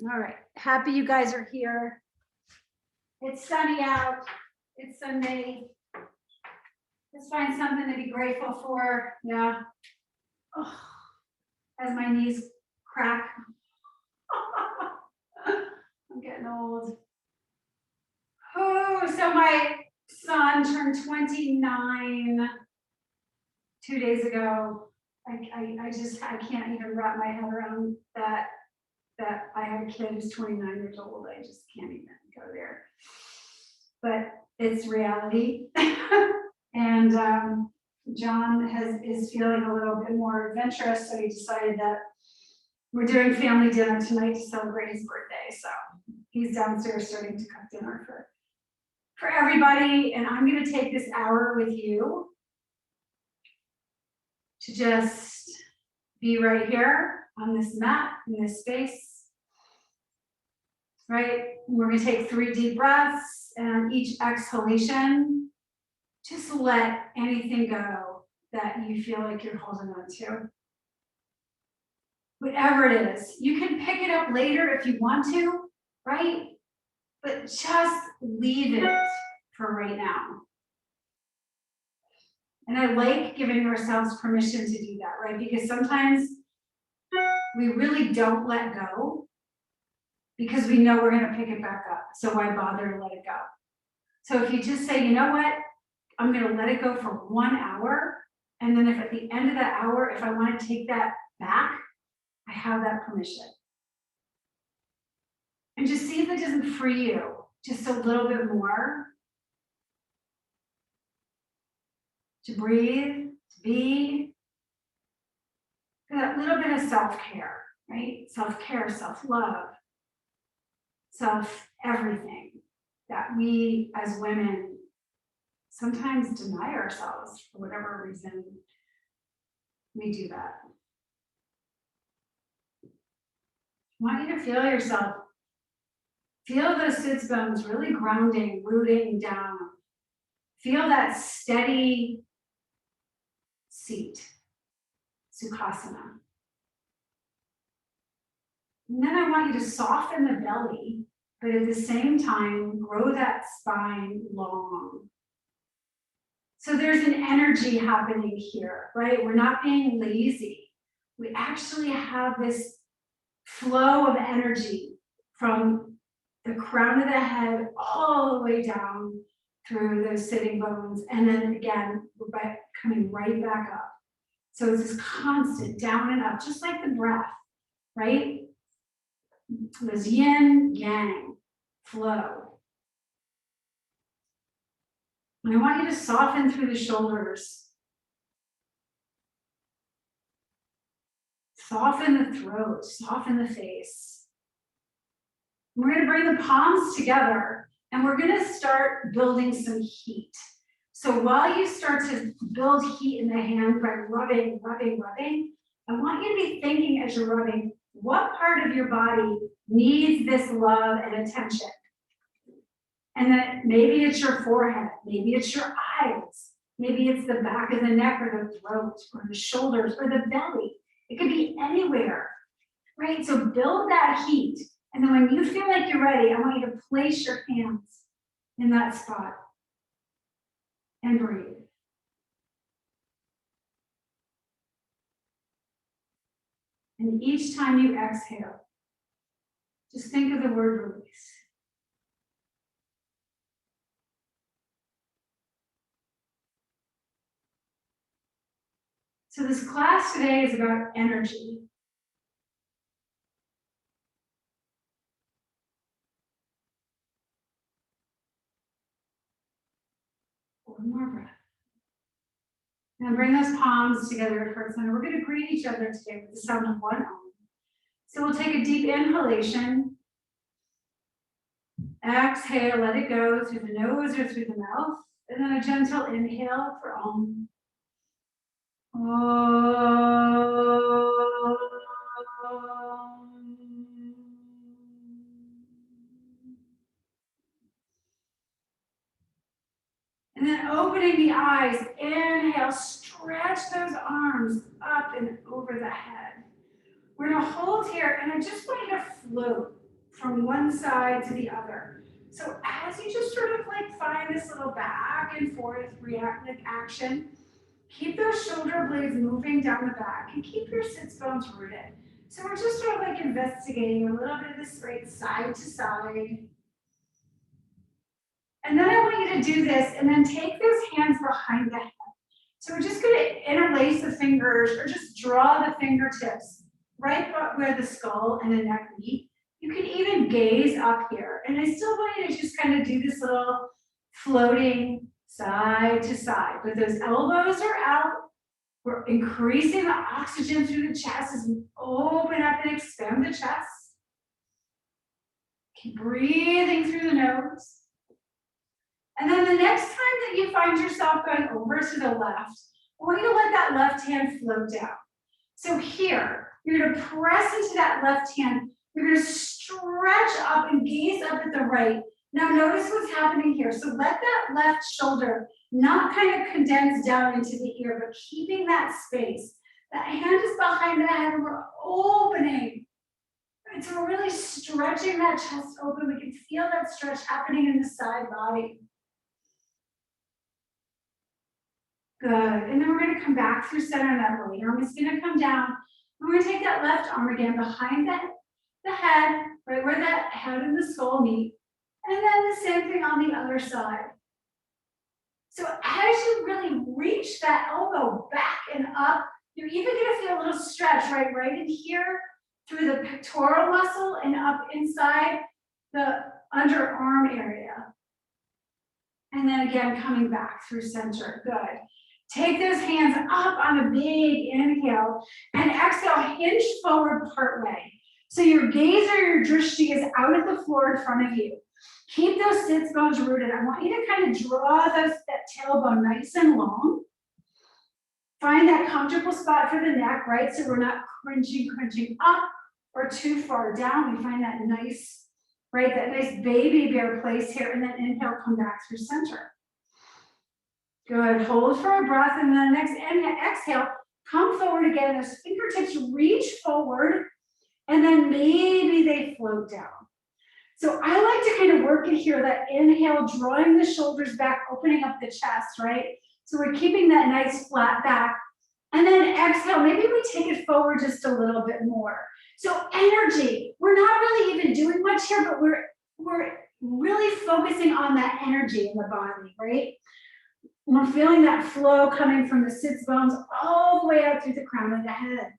All right, happy you guys are here. It's sunny out. It's Sunday. Let's find something to be grateful for. Yeah. Oh, as my knees crack. I'm getting old. Oh, so my son turned 29 2 days ago. I can't even wrap my head around that I have a kid who's 29 years old. I just can't even go there. But it's reality. And John is feeling a little bit more adventurous, so he decided that we're doing family dinner tonight to celebrate his birthday. So he's downstairs starting to cook dinner for everybody. And I'm going to take this hour with you to just be right here on this mat, in this space, right? We're going to take 3 deep breaths, and each exhalation, just let anything go that you feel like you're holding on to. Whatever it is, you can pick it up later if you want to, right? But just leave it for right now. And I like giving ourselves permission to do that, right? Because sometimes we really don't let go because we know we're going to pick it back up. So why bother to let it go? So if you just say, you know what, I'm going to let it go for 1 hour. And then if at the end of that hour, if I want to take that back, I have that permission. And just see if it doesn't free you just a little bit more to breathe, to be. That little bit of self-care, right? Self-care, self-love, self-everything that we as women sometimes deny ourselves for whatever reason we do that. I want you to feel yourself. Feel those sits bones really grounding, rooting down. Feel that steady seat, Sukhasana. And then I want you to soften the belly, but at the same time, grow that spine long. So there's an energy happening here, right? We're not being lazy. We actually have this flow of energy from the crown of the head all the way down through those sitting bones. And then again, we're coming right back up. So it's this constant down and up, just like the breath, right? This yin, yang flow. And I want you to soften through the shoulders. Soften the throat, soften the face. We're going to bring the palms together and we're going to start building some heat. So while you start to build heat in the hand by rubbing, I want you to be thinking as you're rubbing, what part of your body needs this love and attention? And then maybe it's your forehead, maybe it's your eyes, maybe it's the back of the neck or the throat or the shoulders or the belly. It could be anywhere, right? So build that heat. And then when you feel like you're ready, I want you to place your hands in that spot and breathe. And each time you exhale, just think of the word release. So this class today is about energy. One more breath. And bring those palms together at heart center. We're going to greet each other today with the sound of one Om. So we'll take a deep inhalation. Exhale, let it go through the nose or through the mouth. And then a gentle inhale for Om. Om. And then opening the eyes, inhale, stretch those arms up and over the head. We're gonna hold here, and I just want you to float. from one side to the other. So as you just sort of like find this little back and forth reactive action, keep those shoulder blades moving down the back and keep your sits bones rooted. So we're just sort of like investigating a little bit of this right side to side. And then I want you to do this and then take those hands behind the head. So we're just going to interlace the fingers or just draw the fingertips right where the skull and the neck meet. You can even gaze up here. And I still want you to just kind of do this little floating side to side. But those elbows are out. We're increasing the oxygen through the chest as we open up and expand the chest. Keep breathing through the nose. And then the next time that you find yourself going over to the left, I want you to let that left hand float down. So here, you're going to press into that left hand. You're going to stretch up and gaze up at the right. Now notice what's happening here. So let that left shoulder not kind of condense down into the ear, but keeping that space. That hand is behind the head and we're opening. Right, so we're really stretching that chest open. We can feel that stretch happening in the side body. Good, and then we're gonna come back through center. That right arm is gonna come down. We're gonna take that left arm again behind the head, right where that head and the skull meet. And then the same thing on the other side. So as you really reach that elbow back and up, you're even gonna feel a little stretch, right in here through the pectoral muscle and up inside the underarm area. And then again, coming back through center, good. Take those hands up on a big inhale and exhale, hinge forward part way. So your gaze or your drishti is out at the floor in front of you. Keep those sits bones rooted. I want you to kind of draw that tailbone nice and long. Find that comfortable spot for the neck, right? So we're not crunching up or too far down. We find that nice, right? That nice baby bear place here. And then inhale, come back through center. Good, hold for a breath. And then next exhale, come forward again. Those fingertips reach forward. And then maybe they float down. So I like to kind of work it here, that inhale, drawing the shoulders back, opening up the chest, right? So we're keeping that nice flat back. And then exhale, maybe we take it forward just a little bit more. So energy, we're not really even doing much here, but we're really focusing on that energy in the body, right? We're feeling that flow coming from the sits bones all the way up through the crown of the head.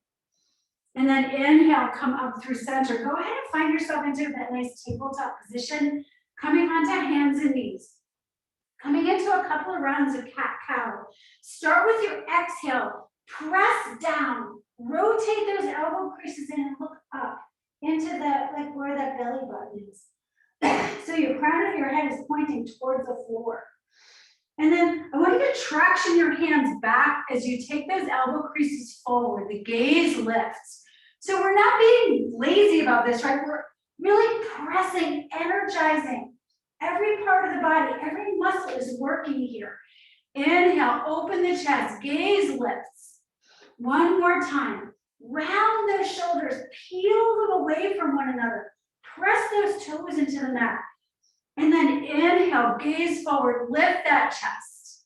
And then inhale, come up through center. Go ahead and find yourself into that nice tabletop position, coming onto hands and knees. Coming into a couple of rounds of cat-cow. Start with your exhale, press down, rotate those elbow creases in and look up into like where that belly button is. So your crown of your head is pointing towards the floor. And then I want you to traction your hands back as you take those elbow creases forward. The gaze lifts. So we're not being lazy about this, right? We're really pressing, energizing. Every part of the body, every muscle is working here. Inhale, open the chest, gaze lifts. One more time. Round those shoulders, peel them away from one another. Press those toes into the mat. And then inhale, gaze forward, lift that chest.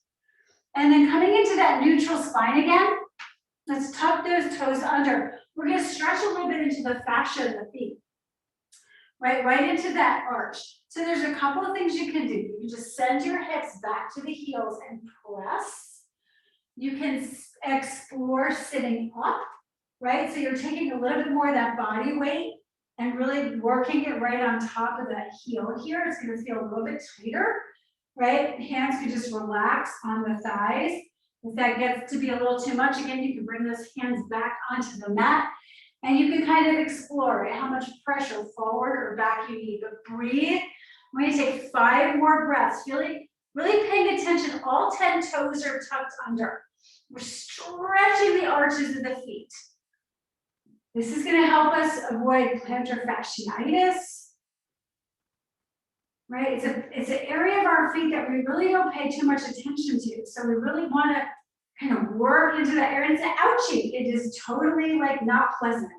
And then coming into that neutral spine again, let's tuck those toes under. We're gonna stretch a little bit into the fascia of the feet. Right into that arch. So there's a couple of things you can do. You can just send your hips back to the heels and press. You can explore sitting up, right? So you're taking a little bit more of that body weight and really working it right on top of that heel here. It's gonna feel a little bit tighter, right? Hands can just relax on the thighs. If that gets to be a little too much, again, you can bring those hands back onto the mat and you can kind of explore, right, how much pressure forward or back you need. But breathe. I'm gonna take 5 more breaths. Really paying attention. All 10 toes are tucked under. We're stretching the arches of the feet. This is going to help us avoid plantar fasciitis, right? It's an area of our feet that we really don't pay too much attention to. So we really want to kind of work into that area. It's an ouchie. It is totally like not pleasant.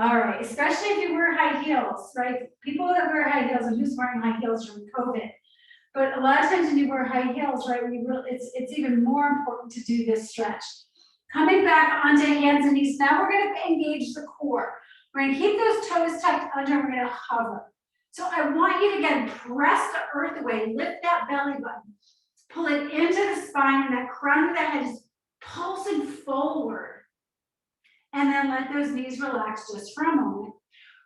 All right, especially if you wear high heels, right? People that wear high heels, and who's wearing high heels during COVID? But a lot of times when you wear high heels, right, it's even more important to do this stretch. Coming back onto hands and knees, now we're gonna engage the core. We're gonna keep those toes tucked under, and we're gonna hover. So I want you to, again, press the earth away, lift that belly button, pull it into the spine, and that crown of the head is pulsing forward. And then let those knees relax just for a moment.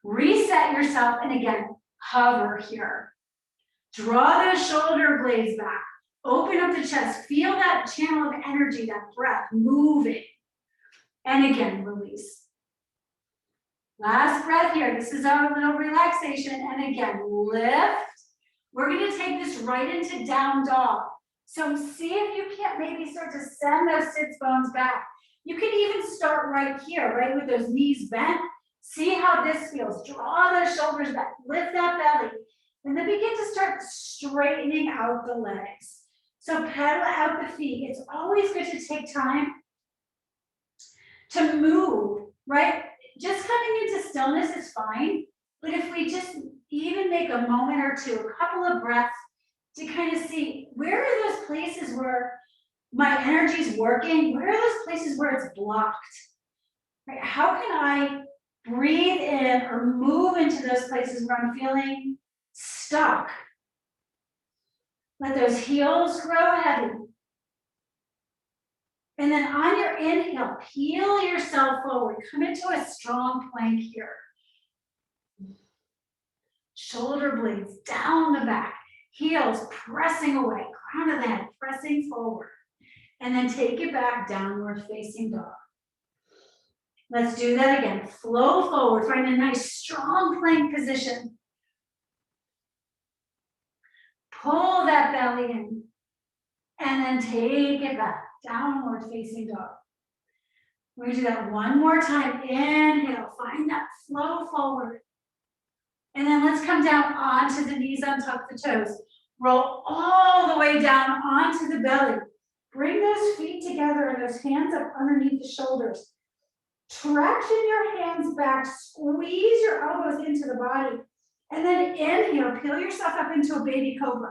Reset yourself, and again, hover here. Draw those shoulder blades back. Open up the chest. Feel that channel of energy, that breath moving. And again, release. Last breath here. This is our little relaxation. And again, lift. We're going to take this right into down dog. So see if you can't maybe start to send those sits bones back. You can even start right here, right, with those knees bent. See how this feels. Draw those shoulders back. Lift that belly. And then begin to start straightening out the legs. So pedal out the feet. It's always good to take time to move, right? Just coming into stillness is fine. But if we just even make a moment or two, a couple of breaths to kind of see where are those places where my energy's working, where are those places where it's blocked? Right? How can I breathe in or move into those places where I'm feeling stuck? Let those heels grow heavy. And then on your inhale, peel yourself forward. Come into a strong plank here. Shoulder blades down the back. Heels pressing away. Crown of the head pressing forward. And then take it back, downward facing dog. Let's do that again. Flow forward. Find a nice strong plank position. Pull that belly in. And then take it back, downward facing dog. We're going to do that one more time. Inhale. Find that flow forward. And then let's come down onto the knees, untuck the toes. Roll all the way down onto the belly. Bring those feet together and those hands up underneath the shoulders. Traction your hands back, squeeze your elbows into the body, and then inhale, peel yourself up into a baby cobra.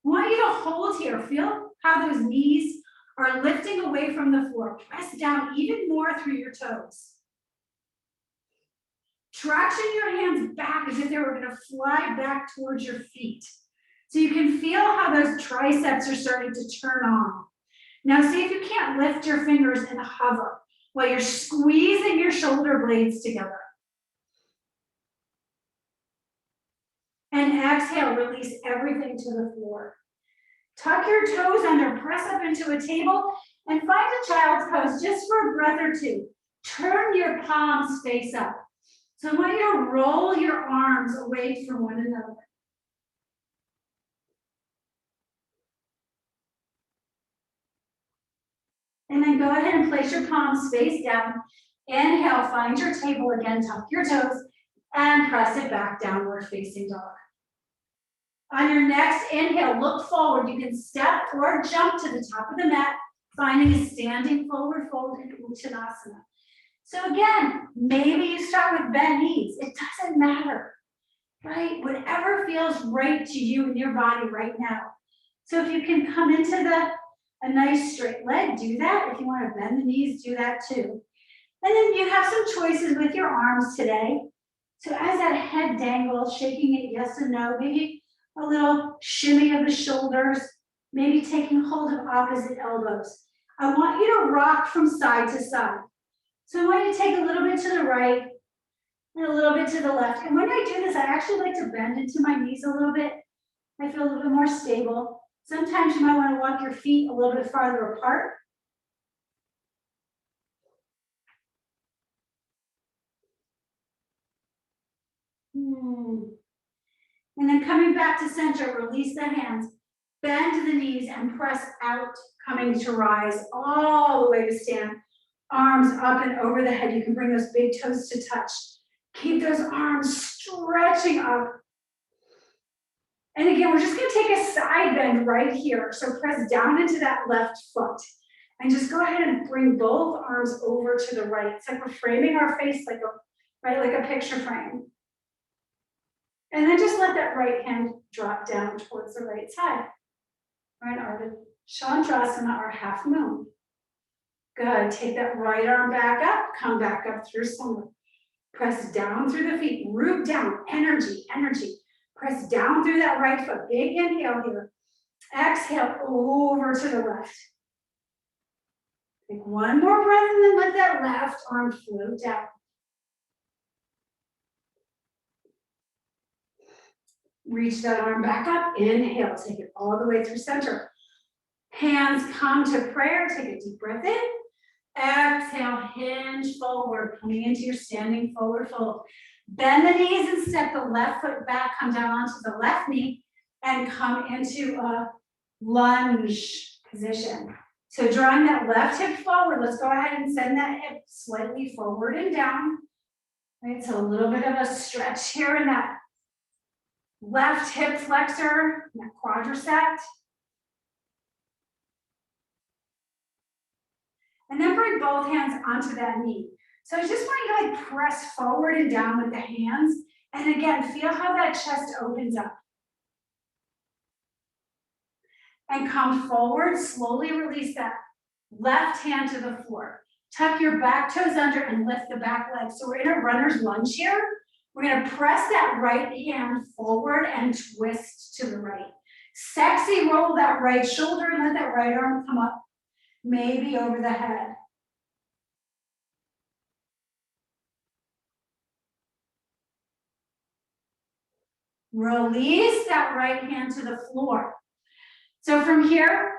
I want you to hold here. Feel how those knees are lifting away from the floor. Press down even more through your toes. Traction your hands back as if they were going to fly back towards your feet. So you can feel how those triceps are starting to turn on. Now see if you can't lift your fingers and hover while you're squeezing your shoulder blades together. And exhale, release everything to the floor. Tuck your toes under, press up into a table, and find a child's pose just for a breath or two. Turn your palms face up. So I want you to roll your arms away from one another. And then go ahead and place your palms face down. Inhale, find your table again, tuck your toes, and press it back, downward facing dog. On your next inhale, look forward. You can step or jump to the top of the mat, finding a standing forward fold in Uttanasana. So again, maybe you start with bent knees. It doesn't matter, right? Whatever feels right to you in your body right now. So if you can come into a nice straight leg, do that. If you want to bend the knees, do that too. And then you have some choices with your arms today. So as that head dangles, shaking it yes and no, maybe a little shimmy of the shoulders, maybe taking hold of opposite elbows. I want you to rock from side to side. So I want you to take a little bit to the right and a little bit to the left. And when I do this, I actually like to bend into my knees a little bit. I feel a little bit more stable. Sometimes you might want to walk your feet a little bit farther apart. And then coming back to center, release the hands, bend the knees and press out, coming to rise all the way to stand. Arms up and over the head. You can bring those big toes to touch. Keep those arms stretching up. And again, we're just going to take a side bend right here. So press down into that left foot. And just go ahead and bring both arms over to the right. It's like we're framing our face like right? Like a picture frame. And then just let that right hand drop down towards the right side. Right, Ardha Chandrasana, our half moon. Good, take that right arm back up, come back up through center. Press down through the feet, root down, energy, energy. Press down through that right foot, big inhale here. Exhale over to the left. Take one more breath and then let that left arm float down. Reach that arm back up, inhale, take it all the way through center. Hands come to prayer, take a deep breath in. Exhale, hinge forward, coming into your standing forward fold. Bend the knees and step the left foot back, come down onto the left knee and come into a lunge position. So drawing that left hip forward, let's go ahead and send that hip slightly forward and down. Right, so a little bit of a stretch here in that left hip flexor, that quadricep. And then bring both hands onto that knee. So I just want you to like press forward and down with the hands. And again, feel how that chest opens up. And come forward, slowly release that left hand to the floor. Tuck your back toes under and lift the back leg. So we're in a runner's lunge here. We're gonna press that right hand forward and twist to the right. Sexy roll that right shoulder and let that right arm come up. Maybe over the head. Release that right hand to the floor. So from here,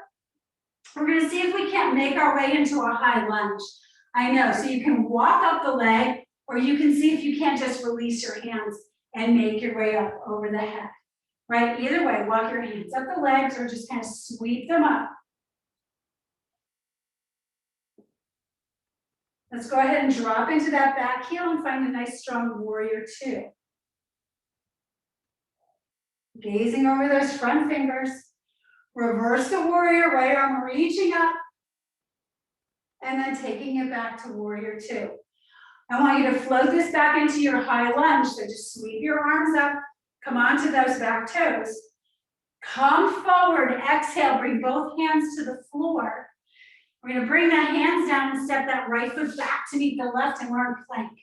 we're gonna see if we can't make our way into a high lunge. I know, so you can walk up the leg, or you can see if you can't just release your hands and make your way up over the head, right? Either way, walk your hands up the legs or just kind of sweep them up. Let's go ahead and drop into that back heel and find a nice strong warrior two. Gazing over those front fingers. Reverse the warrior, right arm reaching up. And then taking it back to warrior two. I want you to float this back into your high lunge. So just sweep your arms up, come onto those back toes. Come forward, exhale, bring both hands to the floor. We're gonna bring that hands down and step that right foot back to meet the left and we're in plank.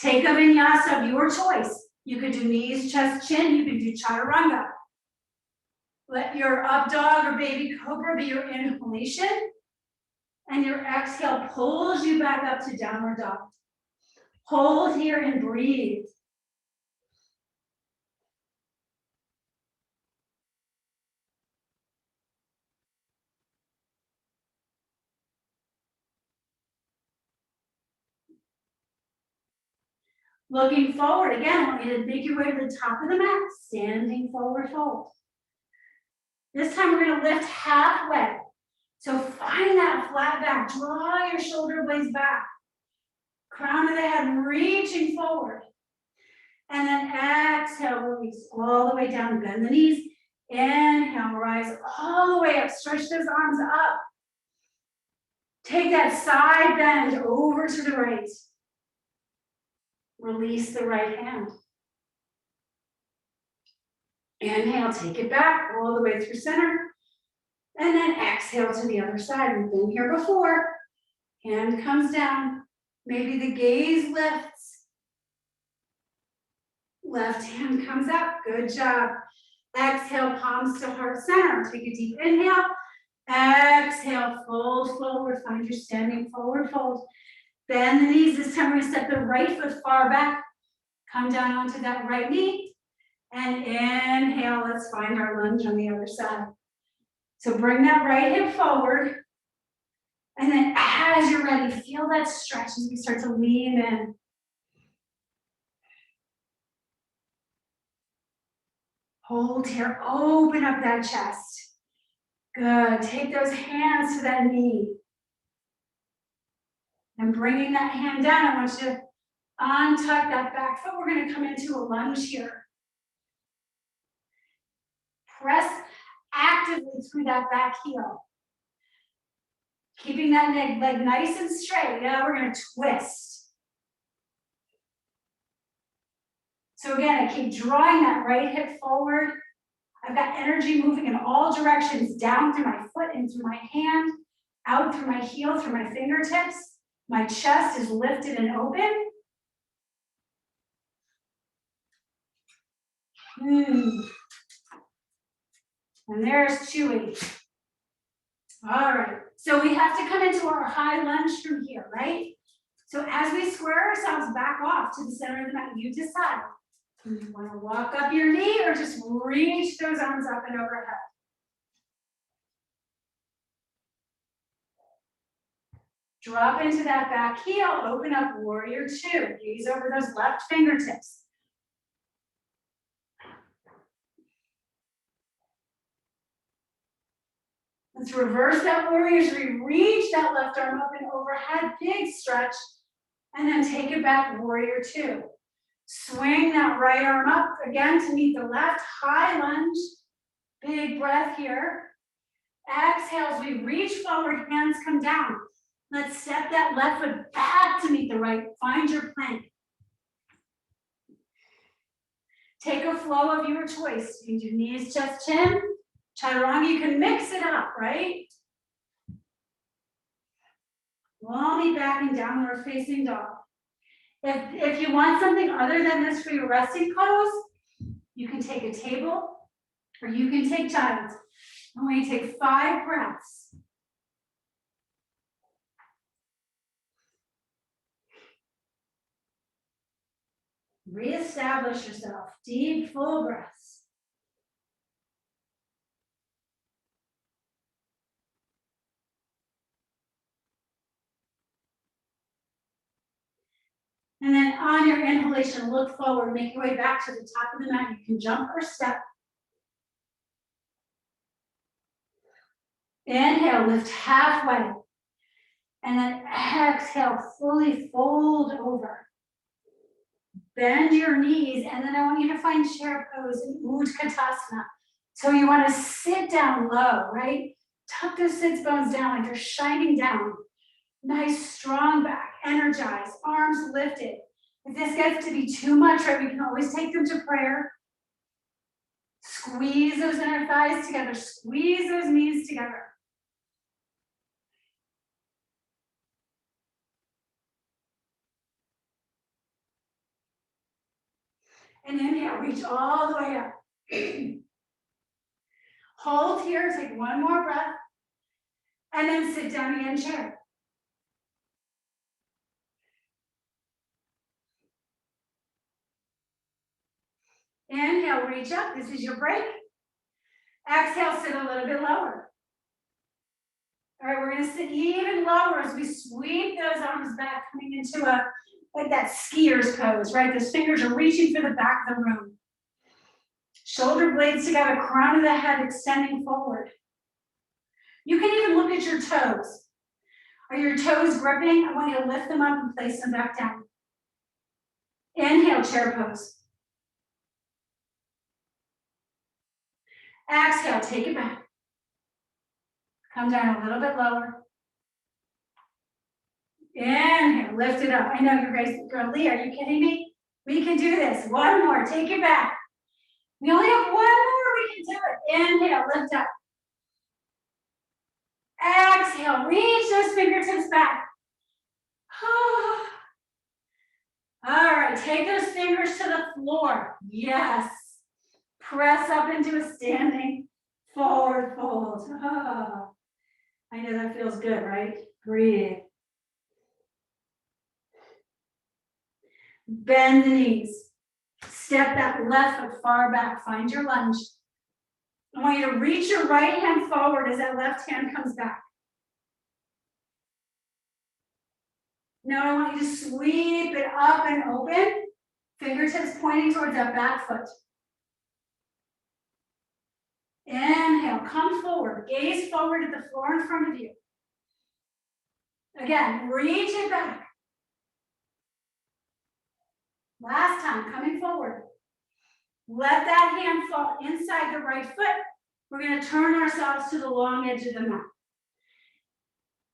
Take a vinyasa of your choice. You can do knees, chest, chin, you can do chaturanga. Let your up dog or baby cobra be your inhalation. And your exhale pulls you back up to downward dog. Hold here and breathe. Looking forward, again, I want you to make your way to the top of the mat, standing forward fold. This time we're gonna lift halfway. So find that flat back, draw your shoulder blades back. Crown of the head reaching forward. And then exhale, release all the way down, bend the knees. Inhale, rise all the way up, stretch those arms up. Take that side bend over to the right. Release the right hand. Inhale, take it back all the way through center. And then exhale to the other side. We've been here before. Hand comes down. Maybe the gaze lifts. Left hand comes up. Good job. Exhale, palms to heart center. Take a deep inhale. Exhale, fold forward. Find your standing forward fold. Bend the knees. This time we're going to step the right foot far back. Come down onto that right knee. And inhale. Let's find our lunge on the other side. So bring that right hip forward. And then as you're ready, feel that stretch as we start to lean in. Hold here, open up that chest. Good, take those hands to that knee. And bringing that hand down, I want you to untuck that back foot. We're gonna come into a lunge here. Press actively through that back heel. Keeping that leg nice and straight. Now we're gonna twist. So again, I keep drawing that right hip forward. I've got energy moving in all directions, down through my foot and through my hand, out through my heel, through my fingertips. My chest is lifted and open. And there's Chewy. All right, so we have to come into our high lunge from here, right? So as we square ourselves back off to the center of the mat, you decide. Do you want to walk up your knee or just reach those arms up and overhead? Drop into that back heel, open up warrior two. Gaze over those left fingertips. Let's reverse that warrior as we reach that left arm up and overhead, big stretch, and then take it back, warrior two. Swing that right arm up again to meet the left, high lunge, big breath here. Exhale as we reach forward, hands come down. Let's step that left foot back to meet the right, find your plank. Take a flow of your choice. You can do knees, chest, chin. Chaturanga, you can mix it up, right? Long back and downward facing dog. If you want something other than this for your resting pose, you can take a table or you can take child's. I'm going to take 5 breaths. Reestablish yourself. Deep, full breaths. And then on your inhalation, look forward, make your way back to the top of the mat. You can jump or step. Inhale, lift halfway. And then exhale, fully fold over. Bend your knees, and then I want you to find chair pose in Utkatasana. So you want to sit down low, right? Tuck those sits bones down like they're shining down. Nice, strong back, energize, arms lifted. If this gets to be too much, right, we can always take them to prayer. Squeeze those inner thighs together, squeeze those knees together. And inhale, reach all the way up. Hold here, take one more breath, and then sit down again, chair. Inhale, reach up, this is your break. Exhale, sit a little bit lower. All right, we're gonna sit even lower as we sweep those arms back, coming into like that skier's pose, right? Those fingers are reaching for the back of the room. Shoulder blades together, crown of the head extending forward. You can even look at your toes. Are your toes gripping? I want you to lift them up and place them back down. Inhale, chair pose. Exhale, take it back. Come down a little bit lower. Inhale, lift it up. I know you're guys, girl Lee, are you kidding me? We can do this. One more, take it back. We only have one more, we can do it. Inhale, lift up. Exhale, reach those fingertips back. All right, take those fingers to the floor. Yes. Press up into a standing forward fold. Oh, I know that feels good, right? Breathe. Bend the knees. Step that left foot far back. Find your lunge. I want you to reach your right hand forward as that left hand comes back. Now I want you to sweep it up and open. Fingertips pointing towards that back foot. Inhale, come forward. Gaze forward at the floor in front of you. Again, reach it back. Last time, coming forward. Let that hand fall inside the right foot. We're going to turn ourselves to the long edge of the mat.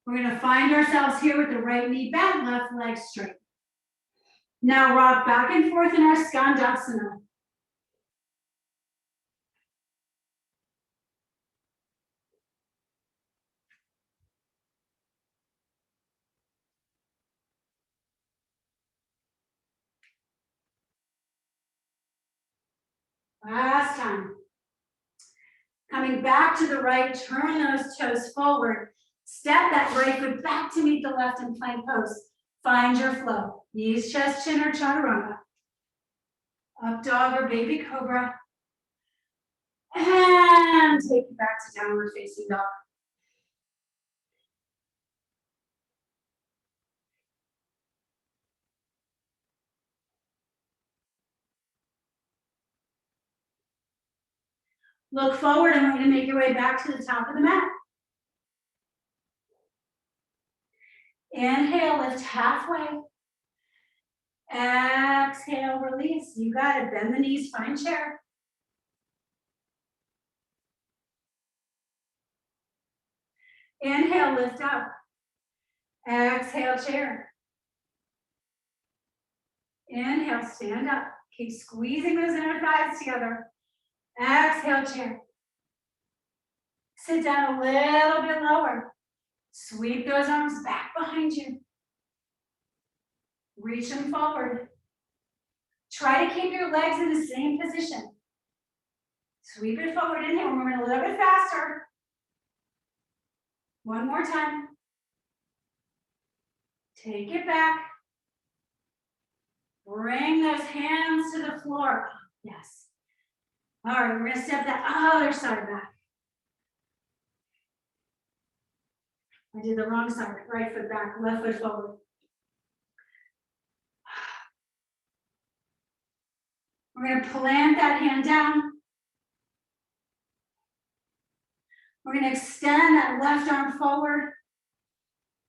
We're going to find ourselves here with the right knee bent, left leg straight. Now rock back and forth in our Skandasana. Last time. Coming back to the right, turn those toes forward. Step that right foot back to meet the left in plank pose. Find your flow. Knees, chest, chin, or chaturanga. Up dog or baby cobra. And take it back to downward facing dog. Look forward and we're going to make your way back to the top of the mat. Inhale, lift halfway. Exhale, release. You got it. Bend the knees, find chair. Inhale, lift up. Exhale, chair. Inhale, stand up. Keep squeezing those inner thighs together. Exhale, chair. Sit down a little bit lower. Sweep those arms back behind you. Reach them forward. Try to keep your legs in the same position. Sweep it forward. Inhale. We're going a little bit faster. One more time. Take it back. Bring those hands to the floor. Yes. All right, we're going to step that other side back. I did the wrong side. Right foot back, left foot forward. We're going to plant that hand down. We're going to extend that left arm forward.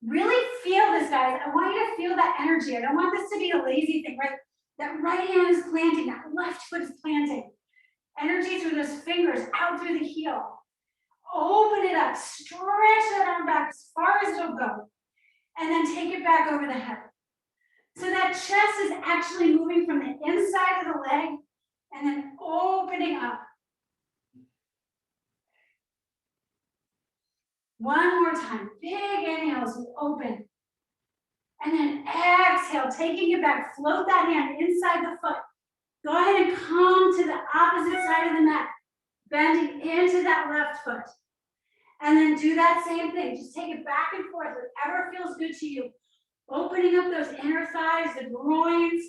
Really feel this, guys. I want you to feel that energy. I don't want this to be a lazy thing, right? That right hand is planting, that left foot is planting. Energy through those fingers, out through the heel. Open it up, stretch that arm back as far as it'll go. And then take it back over the head. So that chest is actually moving from the inside of the leg and then opening up. One more time, big inhale as we open. And then exhale, taking it back, float that hand inside the foot. Go ahead and come to the opposite side of the mat, bending into that left foot. And then do that same thing, just take it back and forth, whatever feels good to you. Opening up those inner thighs, the groins,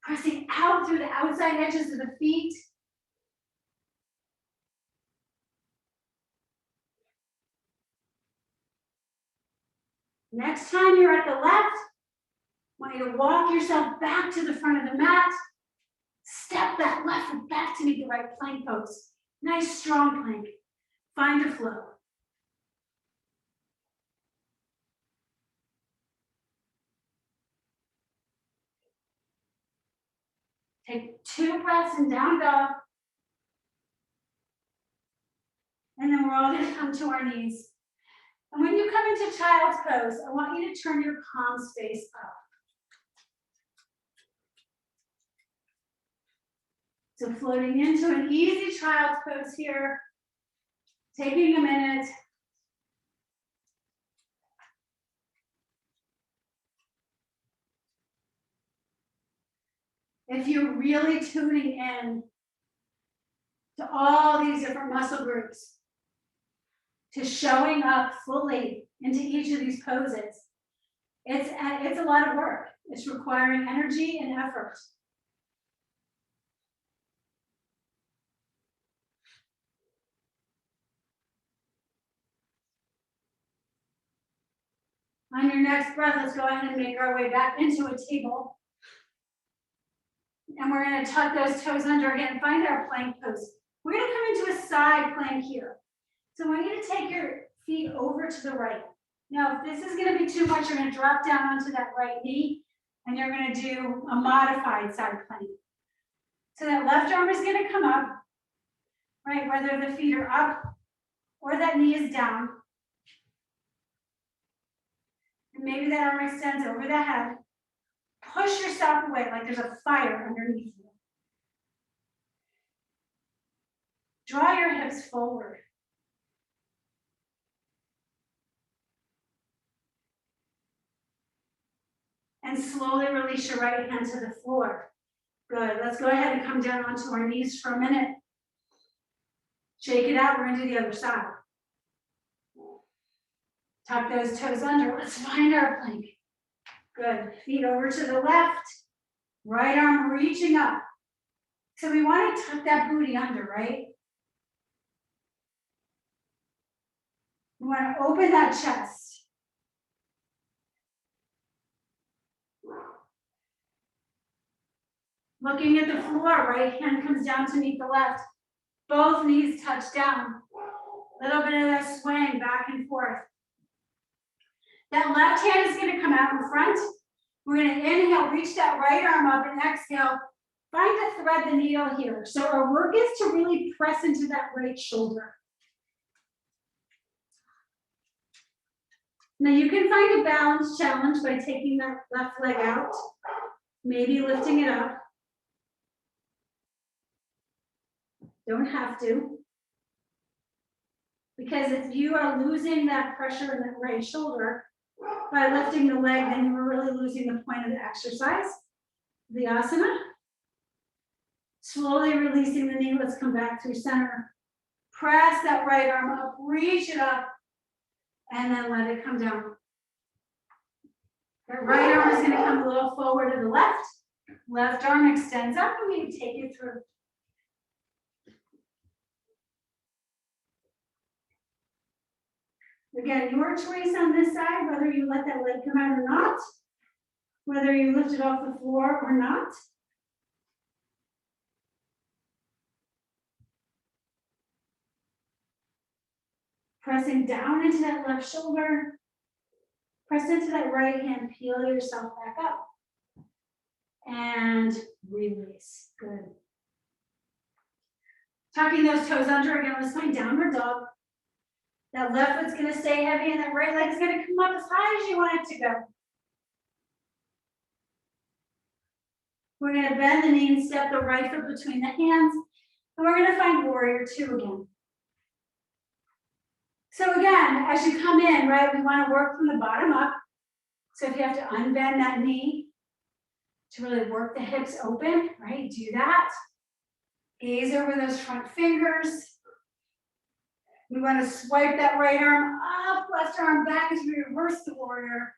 pressing out through the outside edges of the feet. Next time you're at the left, I want you to walk yourself back to the front of the mat. Step that left foot back to meet the right plank pose. Nice strong plank. Find your flow. Take 2 breaths in down dog. And then we're all going to come to our knees. And when you come into child's pose, I want you to turn your palms face up. So floating into an easy child's pose here, taking a minute. If you're really tuning in to all these different muscle groups, to showing up fully into each of these poses, it's a lot of work. It's requiring energy and effort. On your next breath, let's go ahead and make our way back into a table. And we're going to tuck those toes under again, find our plank pose. We're going to come into a side plank here. So I want you to take your feet over to the right. Now, if this is going to be too much, you're going to drop down onto that right knee, and you're going to do a modified side plank. So that left arm is going to come up, right, whether the feet are up or that knee is down. And maybe that arm extends over the head. push yourself away like there's a fire underneath you. Draw your hips forward. And slowly release your right hand to the floor. Good. Let's go ahead and come down onto our knees for a minute. Shake it out. We're going to do the other side. Tuck those toes under. Let's find our plank. Good. Feet over to the left. Right arm reaching up. So we want to tuck that booty under, right? We want to open that chest. Looking at the floor, right hand comes down to meet the left. Both knees touch down. A little bit of that swaying back and forth. That left hand is going to come out in front. We're going to inhale, reach that right arm up, and exhale. Find to thread the needle here. So our work is to really press into that right shoulder. Now you can find a balance challenge by taking that left leg out, maybe lifting it up. Don't have to. Because if you are losing that pressure in that right shoulder by lifting the leg, then you're really losing the point of the exercise, the asana. Slowly releasing the knee. Let's come back through center. Press that right arm up, reach it up, and then let it come down. That right arm is going to come a little forward to the left. Left arm extends up, and we take it through. Again, your choice on this side, whether you let that leg come out or not, whether you lift it off the floor or not. Pressing down into that left shoulder. Press into that right hand, peel yourself back up. And release. Good. Tucking those toes under again, let's find downward dog. That left foot's going to stay heavy and that right leg is going to come up as high as you want it to go. We're going to bend the knee and step the right foot between the hands. And we're going to find warrior two again. So again, as you come in, right, we want to work from the bottom up. So if you have to unbend that knee to really work the hips open, right, do that. Gaze over those front fingers. We want to swipe that right arm up, left arm back as we reverse the warrior.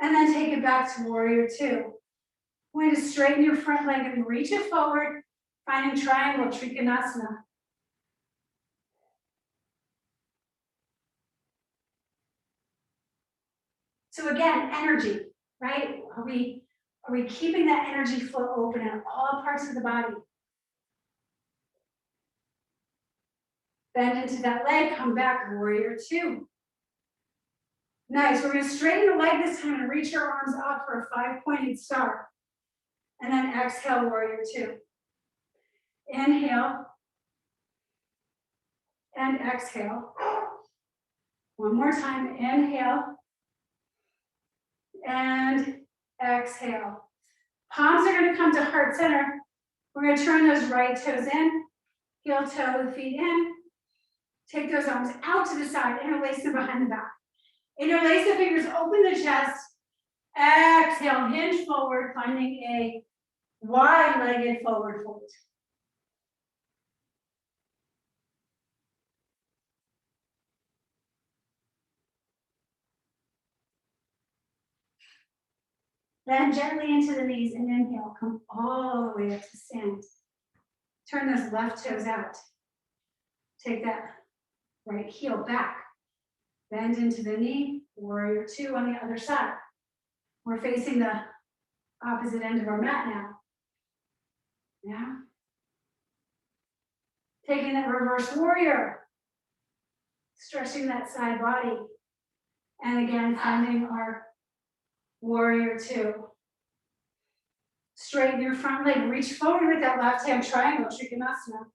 And then take it back to warrior two. We're going to straighten your front leg and reach it forward, finding triangle trikonasana. So again, energy, right? Are we keeping that energy flow open in all parts of the body? Bend into that leg, come back, warrior two. Nice, we're gonna straighten the leg this time and reach your arms up for a 5-pointed star. And then exhale, warrior two. Inhale. And exhale. One more time, inhale. And exhale. Palms are gonna come to heart center. We're gonna turn those right toes in, heel toe the feet in. Take those arms out to the side, interlace them behind the back. Interlace the fingers, open the chest. Exhale, hinge forward, finding a wide-legged forward fold. Then gently into the knees and inhale, come all the way up to stand. Turn those left toes out. Take that right heel back. Bend into the knee, warrior two on the other side. We're facing the opposite end of our mat now. Yeah. Taking that reverse warrior. Stretching that side body. And again, finding our warrior two. Straighten your front leg. Reach forward with that left hand triangle, trikonasana.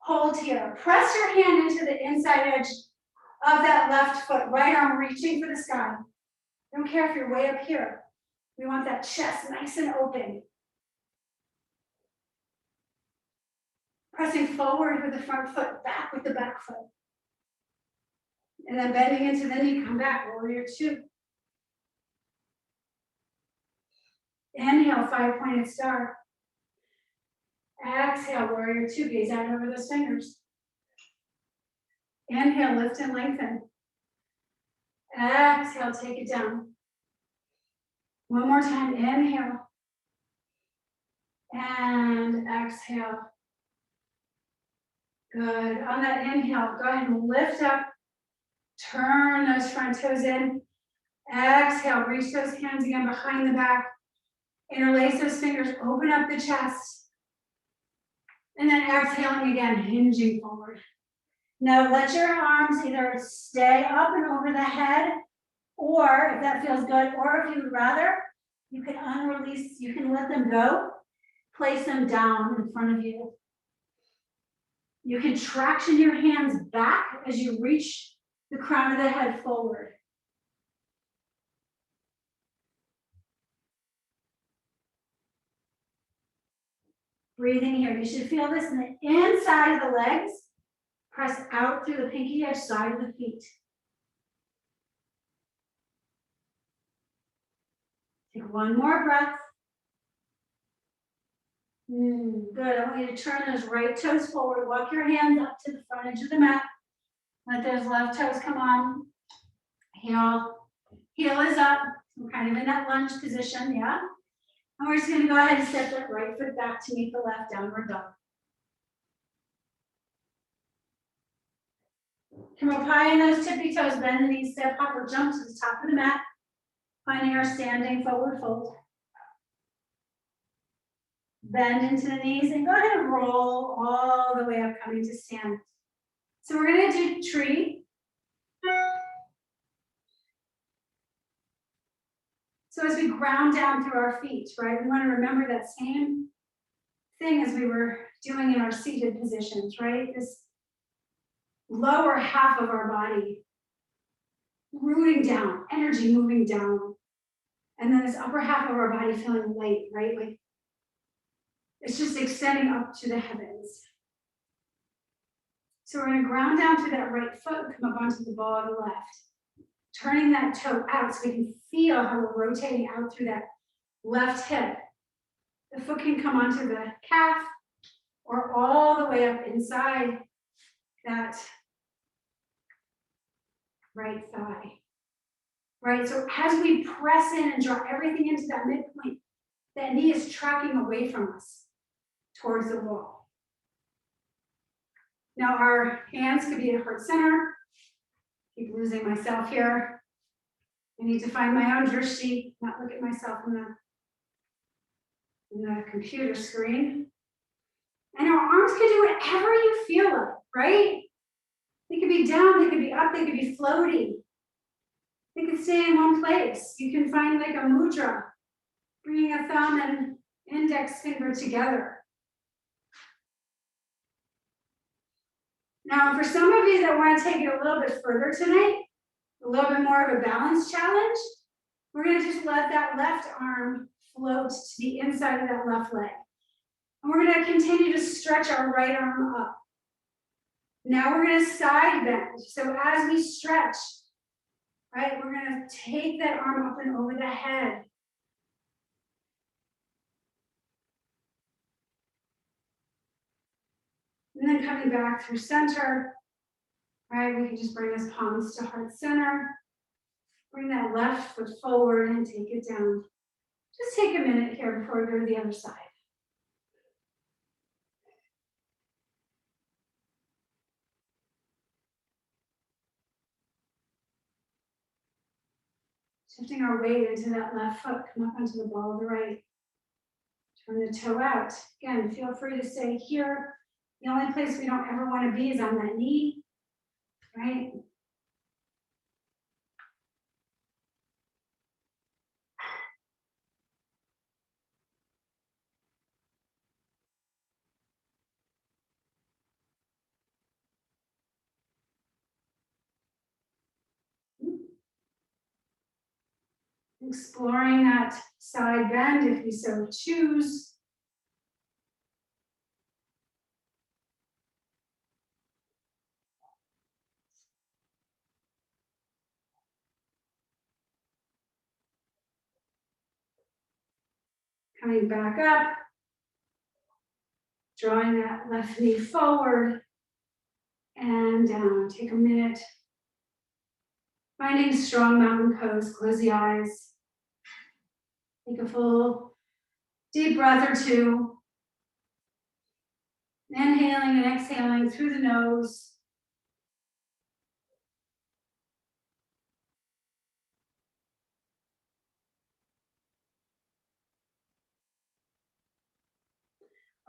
Hold here. Press your hand into the inside edge of that left foot. Right arm reaching for the sky. Don't care if you're way up here. We want that chest nice and open. Pressing forward with the front foot, back with the back foot. And then bending into the knee, come back, warrior two. Inhale, 5-pointed star. Exhale, warrior two, gaze out over those fingers. Inhale, lift and lengthen. Exhale, take it down. One more time, inhale. And exhale. Good. On that inhale, go ahead and lift up. Turn those front toes in. Exhale, reach those hands again behind the back. Interlace those fingers, open up the chest. And then exhaling again, hinging forward. Now let your arms either stay up and over the head, or if that feels good, or if you would rather, you can unrelease, you can let them go, place them down in front of you. You can traction your hands back as you reach the crown of the head forward. Breathing here. You should feel this in the inside of the legs. Press out through the pinky edge side of the feet. Take one more breath. Good. I want you to turn those right toes forward. Walk your hands up to the front edge of the mat. Let those left toes come on. Heel is up. We're kind of in that lunge position, yeah? And we're just going to go ahead and step that right foot back to meet the left, downward dog. Come up high in those tippy toes, bend the knees, step up or jump to the top of the mat. Finding our standing forward fold. Bend into the knees and go ahead and roll all the way up, coming to stand. So we're going to do tree. So as we ground down through our feet, right, we want to remember that same thing as we were doing in our seated positions, right? This lower half of our body rooting down, energy moving down. And then this upper half of our body feeling light, right? Like it's just extending up to the heavens. So we're going to ground down to that right foot and come up onto the ball of the left. Turning that toe out so we can feel how we're rotating out through that left hip. The foot can come onto the calf or all the way up inside that right thigh. Right, so as we press in and draw everything into that midpoint, that knee is tracking away from us towards the wall. Now our hands could be at heart center. Keep losing myself here. I need to find my own drishti, not look at myself in the computer screen. And our arms can do whatever you feel like, right? They could be down, they could be up, they could be floating. They could stay in one place. You can find like a mudra, bringing a thumb and index finger together. Now, for some of you that want to take it a little bit further tonight, a little bit more of a balance challenge, we're going to just let that left arm float to the inside of that left leg. And we're going to continue to stretch our right arm up. Now we're going to side bend. So as we stretch, right, we're going to take that arm up and over the head. And then coming back through center, right, we can just bring those palms to heart center. Bring that left foot forward and take it down. Just take a minute here before we go to the other side. Shifting our weight into that left foot, come up onto the ball of the right. Turn the toe out. Again, feel free to stay here. The only place we don't ever want to be is on that knee, right? Exploring that side bend if you so choose. Coming back up, drawing that left knee forward and down. Take a minute. Finding strong mountain pose, close the eyes. Take a full deep breath or two. Inhaling and exhaling through the nose.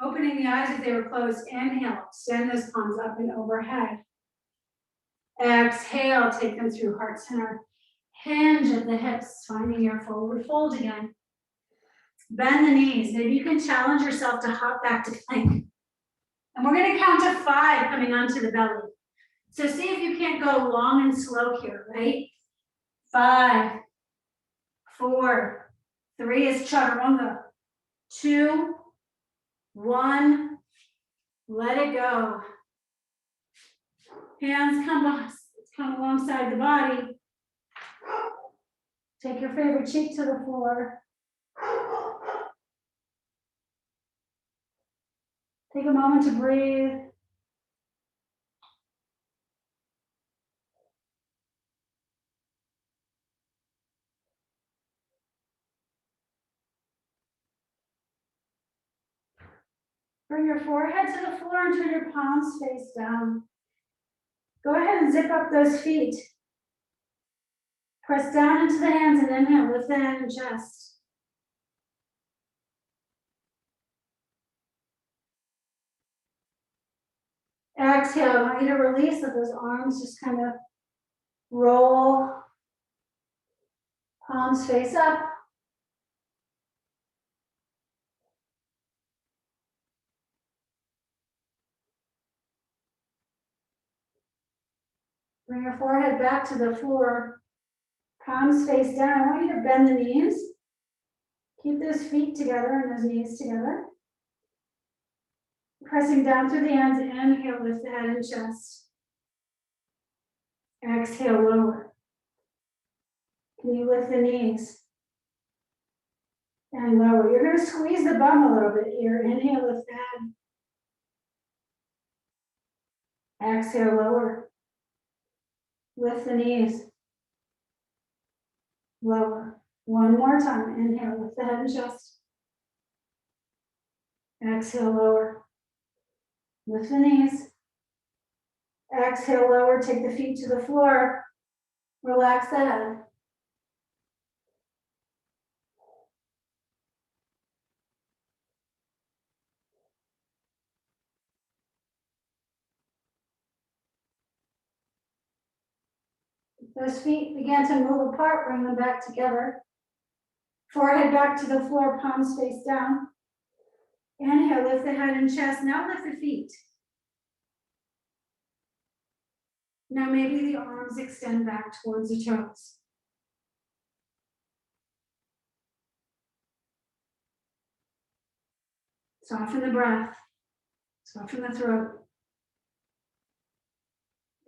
Opening the eyes if they were closed. Inhale, extend those palms up and overhead. Exhale, take them through heart center. Hinge at the hips, finding your forward fold again. Bend the knees. Maybe you can challenge yourself to hop back to plank. And we're going to count to 5 coming onto the belly. So see if you can't go long and slow here, right? 5, 4, 3 is chaturanga. 2, 1, let it go. Hands come alongside the body. Take your favorite cheek to the floor. Take a moment to breathe. Bring your forehead to the floor and turn your palms face down. Go ahead and zip up those feet. Press down into the hands and inhale, lift the head and chest. Exhale, I want you to release, let those arms just kind of roll. Palms face up. Bring your forehead back to the floor. Palms face down. I want you to bend the knees. Keep those feet together and those knees together. Pressing down through the hands, inhale, lift the head and chest. Exhale, lower. Can you lift the knees? And lower. You're going to squeeze the bum a little bit here. Inhale, lift the head. Exhale, lower. Lift the knees. Lower. One more time. Inhale, lift the head and chest. Exhale, lower. Lift the knees. Exhale, lower. Take the feet to the floor. Relax the head. Those feet begin to move apart, bring them back together. Forehead back to the floor, palms face down. Inhale, lift the head and chest. Now lift the feet. Now maybe the arms extend back towards the toes. Soften the breath. Soften the throat.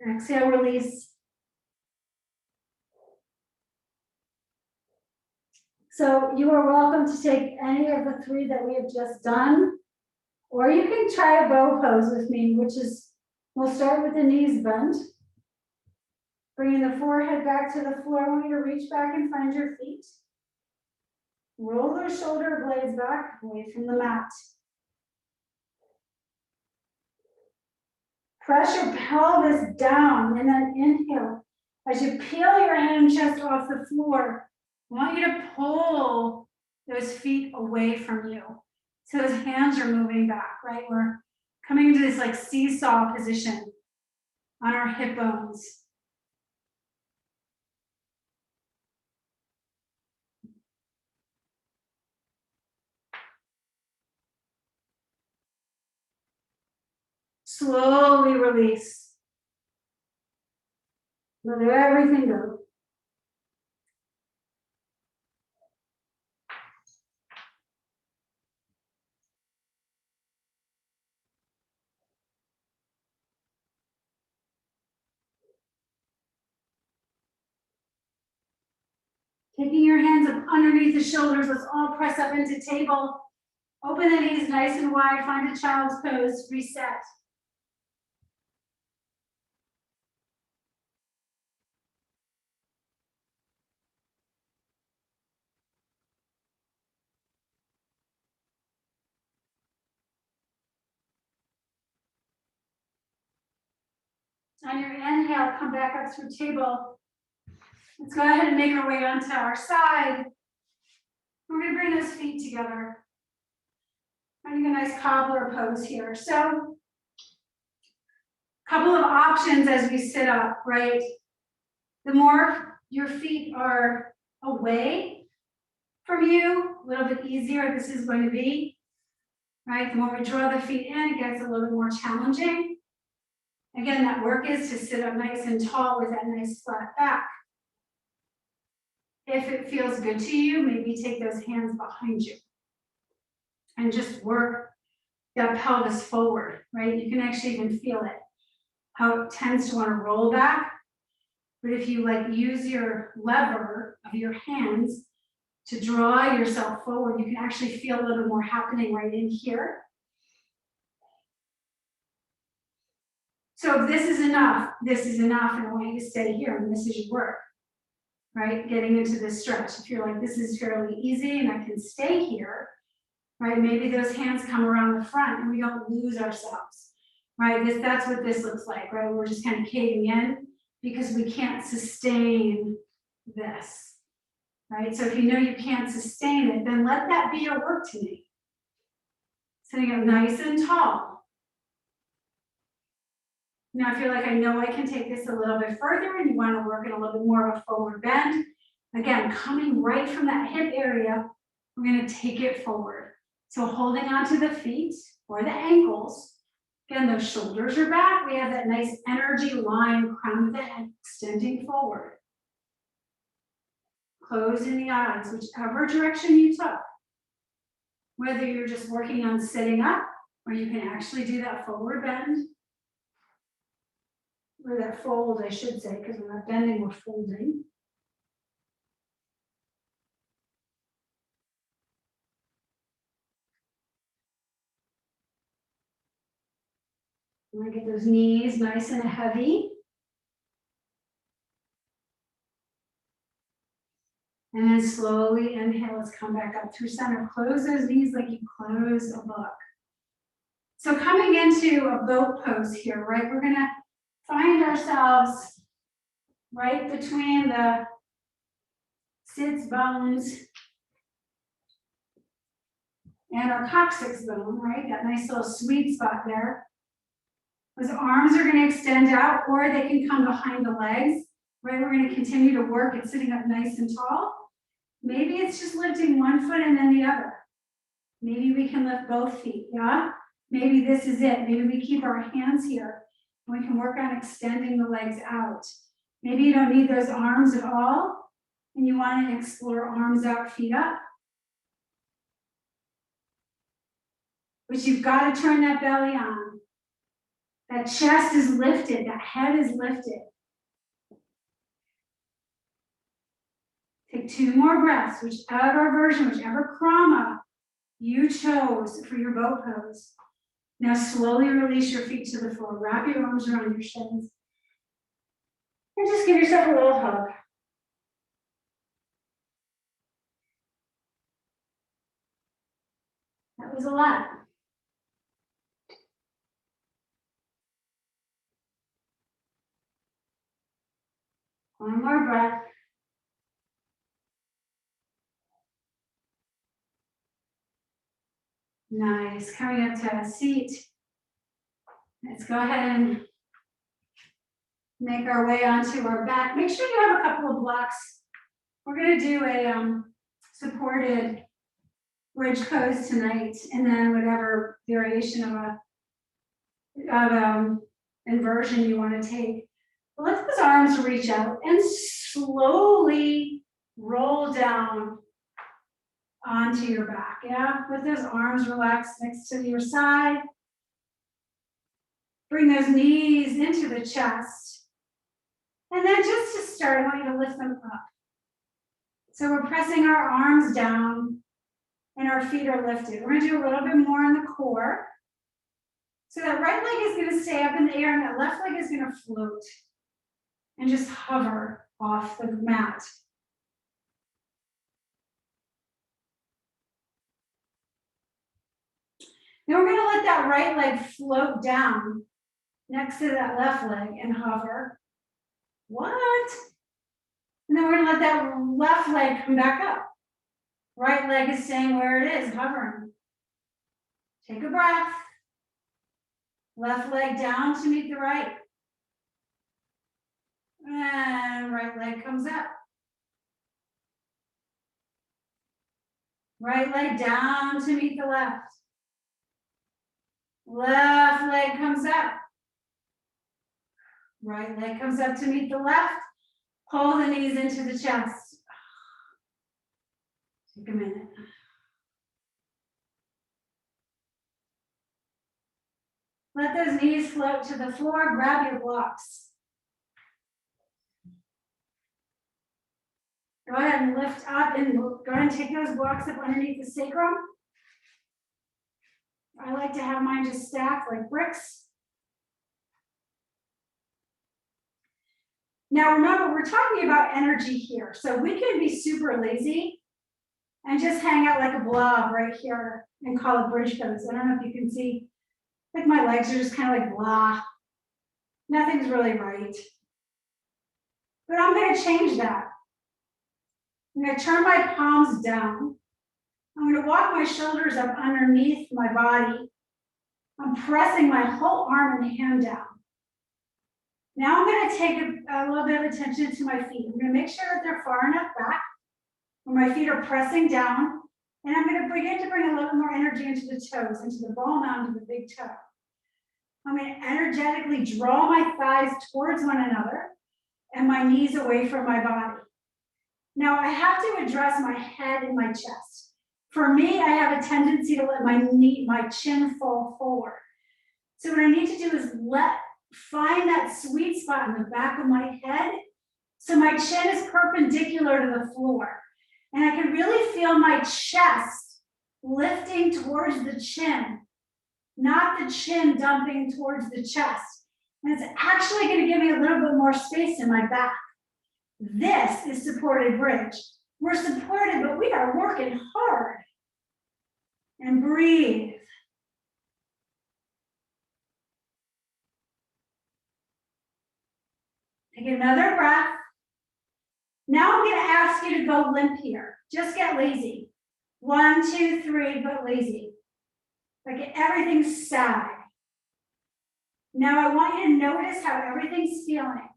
Exhale, release. So you are welcome to take any of the 3 that we have just done, or you can try a bow pose with me, which is, we'll start with the knees bent. Bringing the forehead back to the floor. I want you to reach back and find your feet. Roll those shoulder blades back away from the mat. Press your pelvis down and then inhale. As you peel your hand and chest off the floor, I want you to pull those feet away from you. So those hands are moving back, right? We're coming into this like seesaw position on our hip bones. Slowly release. Let everything go. Taking your hands up underneath the shoulders, let's all press up into table. Open the knees nice and wide, find a child's pose, reset. On your inhale, come back up through table. Let's go ahead and make our way onto our side. We're gonna bring those feet together. Finding a nice cobbler pose here. So, couple of options as we sit up, right? The more your feet are away from you, a little bit easier this is going to be, right? The more we draw the feet in, it gets a little bit more challenging. Again, that work is to sit up nice and tall with that nice flat back. If it feels good to you, maybe take those hands behind you and just work that pelvis forward, right? You can actually even feel it, how it tends to want to roll back. But if you use your lever of your hands to draw yourself forward, you can actually feel a little more happening right in here. So if this is enough, and I want you to stay here, and this is your work, right? Getting into this stretch. If you're like, this is fairly easy and I can stay here, right? Maybe those hands come around the front and we don't lose ourselves, right? That's what this looks like, right? We're just kind of caving in because we can't sustain this, right? So if you know you can't sustain it, then let that be your work today. Sitting up nice and tall. Now, if you're like, I know I can take this a little bit further and you want to work in a little bit more of a forward bend, again, coming right from that hip area, we're going to take it forward. So holding onto the feet or the ankles. Again, those shoulders are back. We have that nice energy line, crown of the head extending forward. Closing the eyes, whichever direction you took. Whether you're just working on sitting up, or you can actually do that forward bend. Or that fold, I should say, because we're not bending, we're folding. I'm gonna get those knees nice and heavy. And then slowly inhale, let's come back up through center. Close those knees like you close a book. So coming into a boat pose here, right? We're gonna find ourselves right between the sits bones and our coccyx bone, right? That nice little sweet spot there. Those arms are gonna extend out, or they can come behind the legs, right? We're gonna continue to work at sitting up nice and tall. Maybe it's just lifting one foot and then the other. Maybe we can lift both feet, yeah? Maybe this is it. Maybe we keep our hands here and we can work on extending the legs out. Maybe you don't need those arms at all and you want to explore arms out, feet up. But you've got to turn that belly on. That chest is lifted, that head is lifted. Take 2 more breaths, whichever version, whichever krama you chose for your boat pose. Now slowly release your feet to the floor. Wrap your arms around your shins. And just give yourself a little hug. That was a lot. One more breath. Nice. Coming up to a seat. Let's go ahead and make our way onto our back. Make sure you have a couple of blocks. We're going to do a supported bridge pose tonight, and then whatever variation of inversion you want to take. But let those arms reach out and slowly roll down onto your back. Yeah, let those arms relax next to your side. Bring those knees into the chest. And then just to start, I want you to lift them up. So we're pressing our arms down and our feet are lifted. We're gonna do a little bit more on the core. So that right leg is gonna stay up in the air and that left leg is gonna float and just hover off the mat. Then we're gonna let that right leg float down next to that left leg and hover. What? And then we're gonna let that left leg come back up. Right leg is staying where it is, hovering. Take a breath. Left leg down to meet the right. And right leg comes up. Right leg down to meet the left. Left leg comes up. Right leg comes up to meet the left. Pull the knees into the chest. Take a minute. Let those knees float to the floor. Grab your blocks. Go ahead and lift up and go ahead and take those blocks up underneath the sacrum. I like to have mine just stacked like bricks. Now remember, we're talking about energy here. So we can be super lazy and just hang out like a blob right here and call it bridge pose. I don't know if you can see, like my legs are just kind of like blah. Nothing's really right. But I'm gonna change that. I'm gonna turn my palms down. I'm gonna walk my shoulders up underneath my body. I'm pressing my whole arm and hand down. Now I'm gonna take a little bit of attention to my feet. I'm gonna make sure that they're far enough back where my feet are pressing down. And I'm gonna begin to bring a little more energy into the toes, into the ball mound of the big toe. I'm gonna energetically draw my thighs towards one another and my knees away from my body. Now I have to address my head and my chest. For me, I have a tendency to let my chin fall forward. So what I need to do is find that sweet spot in the back of my head so my chin is perpendicular to the floor. And I can really feel my chest lifting towards the chin, not the chin dumping towards the chest. And it's actually going to give me a little bit more space in my back. This is supported bridge. We're supported, but we are working hard. And breathe. Take another breath. Now I'm going to ask you to go limp here. Just get lazy. 1, 2, 3, but lazy. Like everything's sag. Now I want you to notice how everything's feeling.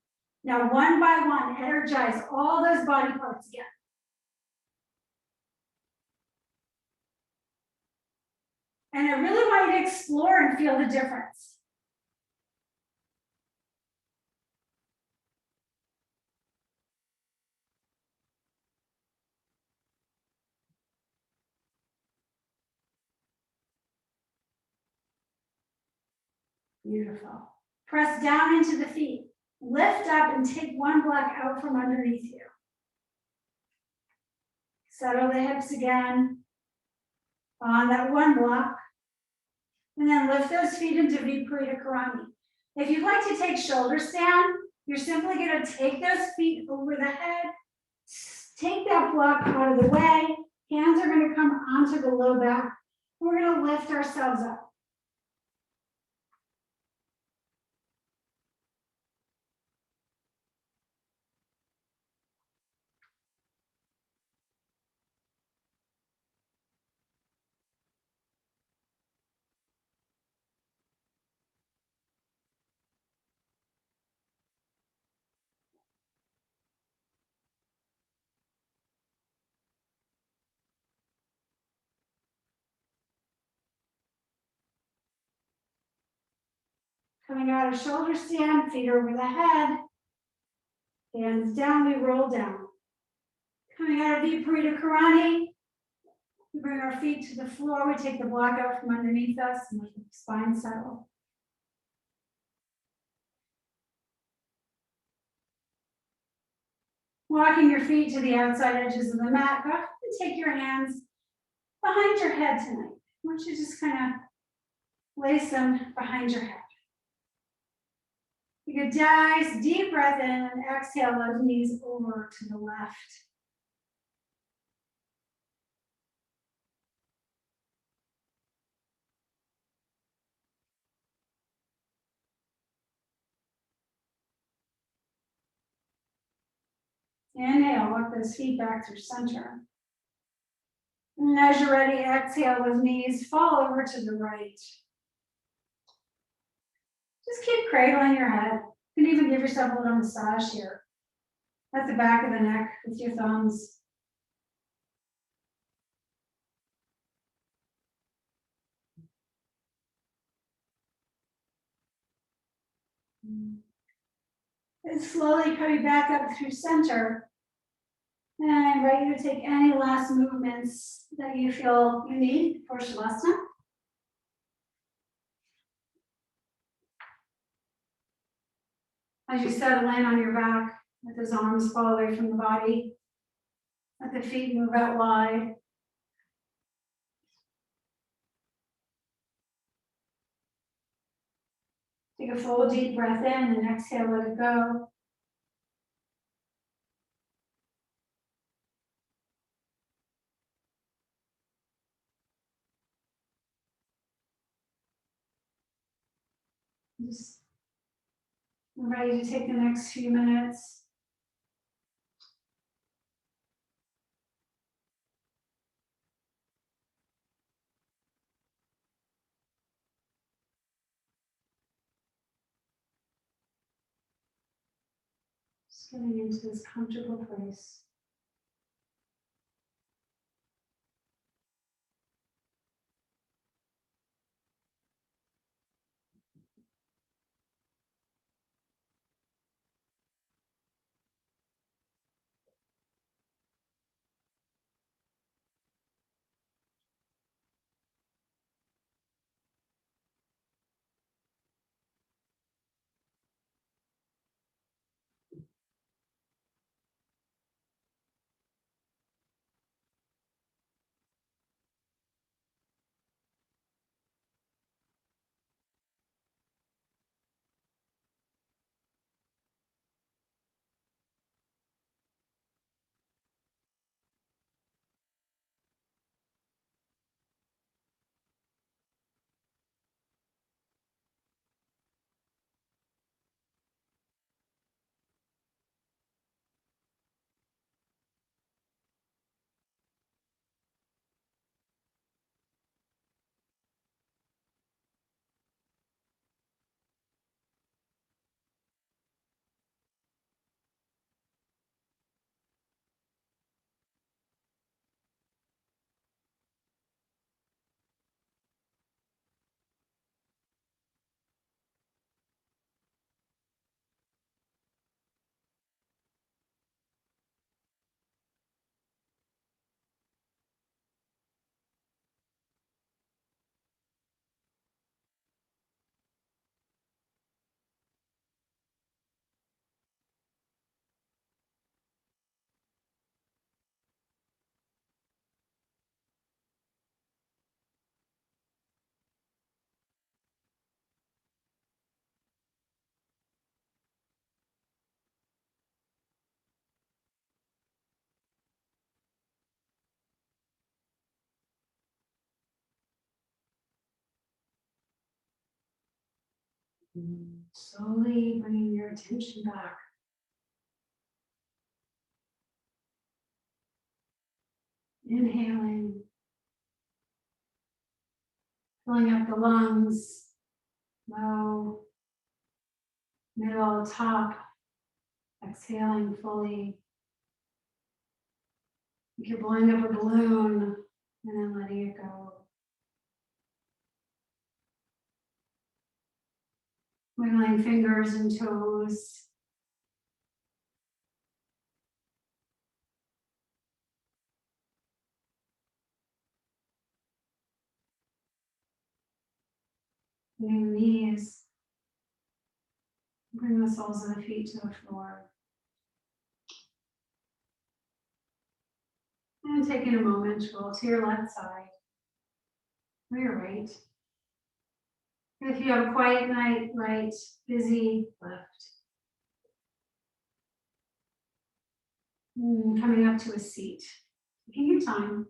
Now one by one, energize all those body parts again. And I really want you to explore and feel the difference. Beautiful. Press down into the feet. Lift up and take one block out from underneath you. Settle the hips again on that one block. And then lift those feet into Viparita Karani. If you'd like to take shoulder stand, you're simply going to take those feet over the head, take that block out of the way. Hands are going to come onto the low back. We're going to lift ourselves up. Coming out of shoulder stand, feet over the head. Hands down, we roll down. Coming out of Viparita Karani, we bring our feet to the floor. We take the block out from underneath us and let the spine settle. Walking your feet to the outside edges of the mat. Go ahead and take your hands behind your head tonight. I want you to just kind of place them behind your head. You could nice deep breath in and exhale those knees over to the left. Inhale, walk those feet back through center. And as you're ready, exhale, those knees fall over to the right. Just keep cradling your head. You can even give yourself a little massage here at the back of the neck with your thumbs. And slowly coming back up through center. And I invite you to take any last movements that you feel you need for Shavasana. As you settle in on your back, let those arms fall away from the body. Let the feet move out wide. Take a full deep breath in and exhale, let it go. Just ready to take the next few minutes. Just getting into this comfortable place. Slowly bringing your attention back. Inhaling, filling up the lungs, low, middle, top. Exhaling fully. You could blowing up a balloon and then letting it go. Wiggling fingers and toes. Bending the knees. Bring the soles of the feet to the floor. And taking a moment to roll to your left side or your right. If you have a quiet night, right, busy, left. Coming up to a seat. Taking your time.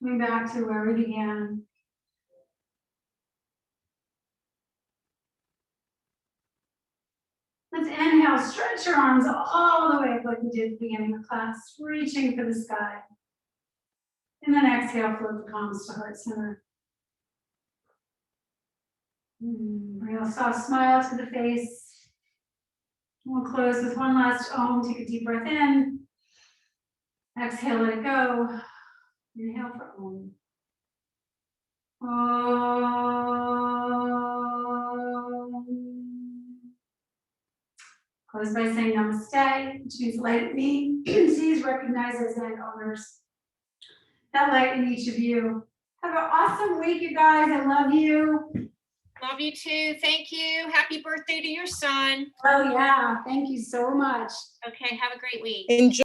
Coming back to where we began. Let's inhale, stretch your arms all the way up like we did at the beginning of class, reaching for the sky. And then exhale, float the palms to heart center. Bring a soft smile to the face. We'll close with one last Om. Take a deep breath in. Exhale, let it go. Inhale for Om. Om. Close by saying namaste, which means light me. Sees, recognizes, and honors that light in each of you. Have an awesome week, you guys. I love you. Love you too. Thank you. Happy birthday to your son. Oh, yeah. Thank you so much. Okay, have a great week. Enjoy.